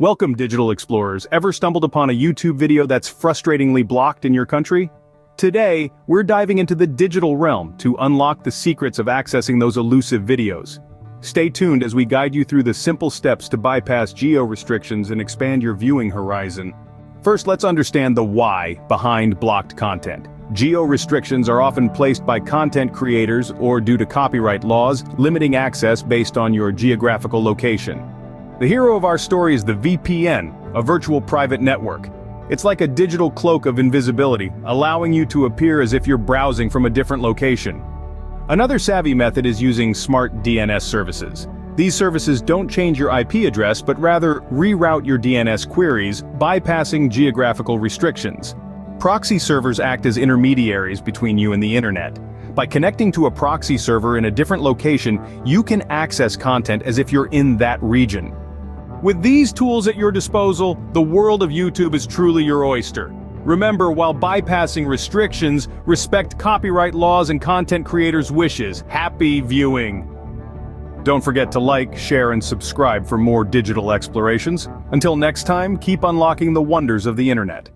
Welcome, digital explorers. Ever stumbled upon a YouTube video that's frustratingly blocked in your country? Today, we're diving into the digital realm to unlock the secrets of accessing those elusive videos. Stay tuned as we guide you through the simple steps to bypass geo-restrictions and expand your viewing horizon. First, let's understand the why behind blocked content. Geo-restrictions are often placed by content creators or due to copyright laws, limiting access based on your geographical location. The hero of our story is the VPN, a virtual private network. It's like a digital cloak of invisibility, allowing you to appear as if you're browsing from a different location. Another savvy method is using smart DNS services. These services don't change your IP address but rather reroute your DNS queries, bypassing geographical restrictions. Proxy servers act as intermediaries between you and the internet. By connecting to a proxy server in a different location, you can access content as if you're in that region. With these tools at your disposal, the world of YouTube is truly your oyster. Remember, while bypassing restrictions, respect copyright laws and content creators' wishes. Happy viewing! Don't forget to like, share, and subscribe for more digital explorations. Until next time, keep unlocking the wonders of the internet.